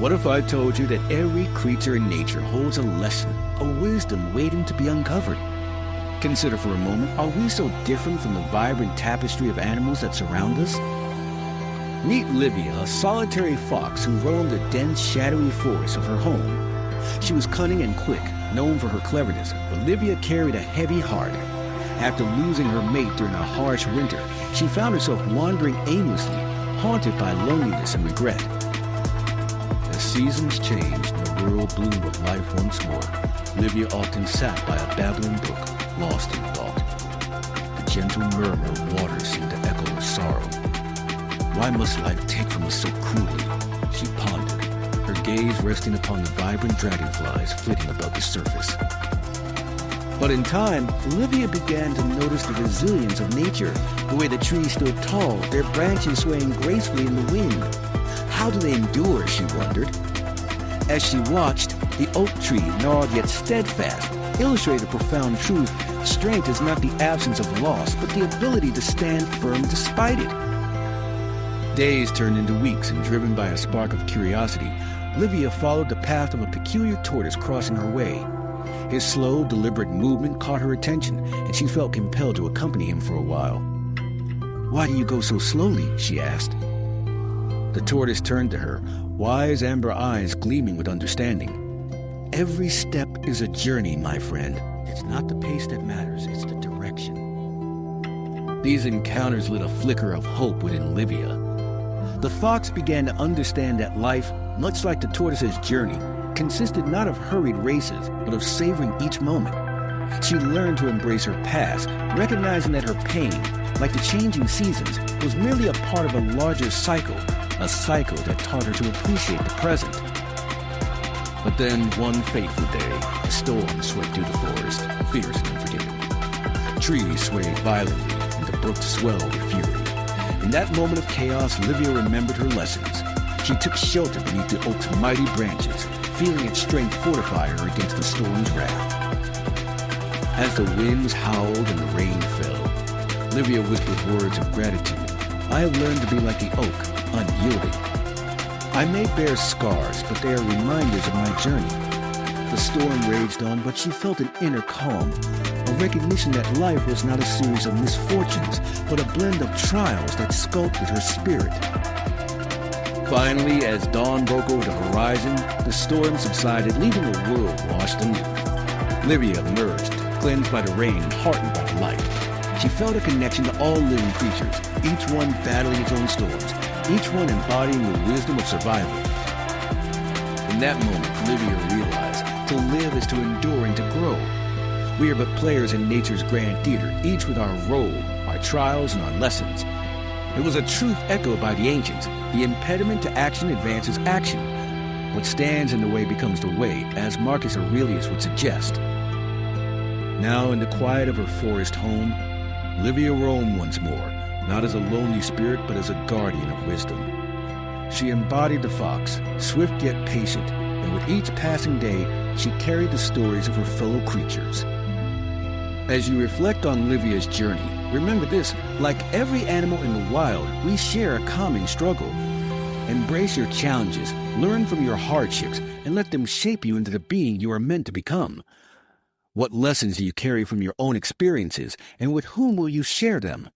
What if I told you that every creature in nature holds a lesson, a wisdom waiting to be uncovered? Consider for a moment, are we so different from the vibrant tapestry of animals that surround us? Meet Livia, a solitary fox who roamed the dense, shadowy forest of her home. She was cunning and quick, known for her cleverness, but Livia carried a heavy heart. After losing her mate during a harsh winter, she found herself wandering aimlessly, haunted by loneliness and regret. As seasons changed and the world bloomed with life once more, Livia often sat by a babbling brook, lost in thought. The gentle murmur of water seemed to echo her sorrow. Why must life take from us so cruelly? She pondered, her gaze resting upon the vibrant dragonflies flitting above the surface. But in time, Livia began to notice the resilience of nature, the way the trees stood tall, their branches swaying gracefully in the wind. How do they endure, she wondered. As she watched, the oak tree, gnarled yet steadfast, illustrated a profound truth. Strength is not the absence of loss, but the ability to stand firm despite it. Days turned into weeks, and driven by a spark of curiosity, Livia followed the path of a peculiar tortoise crossing her way. His slow, deliberate movement caught her attention, and she felt compelled to accompany him for a while. "Why do you go so slowly?" she asked. The tortoise turned to her, wise amber eyes gleaming with understanding. "Every step is a journey, my friend. It's not the pace that matters, it's the direction." These encounters lit a flicker of hope within Livia. The fox began to understand that life, much like the tortoise's journey, consisted not of hurried races, but of savoring each moment. She learned to embrace her past, recognizing that her pain, like the changing seasons, was merely a part of a larger cycle, a cycle that taught her to appreciate the present. But then, one fateful day, a storm swept through the forest, fierce and unforgiving. Trees swayed violently, and the brook swelled with fury. In that moment of chaos, Livia remembered her lessons. She took shelter beneath the oak's mighty branches, feeling its strength fortify her against the storm's wrath. As the winds howled and the rain fell, Livia whispered words of gratitude. "I have learned to be like the oak, unyielding. I may bear scars, but they are reminders of my journey." The storm raged on, but she felt an inner calm, a recognition that life was not a series of misfortunes, but a blend of trials that sculpted her spirit. Finally, as dawn broke over the horizon, the storm subsided, leaving the world washed anew. Livia emerged, cleansed by the rain and heartened by the light. She felt a connection to all living creatures, each one battling its own storms, each one embodying the wisdom of survival. In that moment, Livia realized to live is to endure and to grow. We are but players in nature's grand theater, each with our role, our trials, and our lessons. It was a truth echoed by the ancients. The impediment to action advances action. What stands in the way becomes the way, as Marcus Aurelius would suggest. Now, in the quiet of her forest home, Livia roamed once more, not as a lonely spirit, but as a guardian of wisdom. She embodied the fox, swift yet patient, and with each passing day, she carried the stories of her fellow creatures. As you reflect on Livia's journey, remember this: like every animal in the wild, we share a common struggle. Embrace your challenges, learn from your hardships, and let them shape you into the being you are meant to become. What lessons do you carry from your own experiences, and with whom will you share them?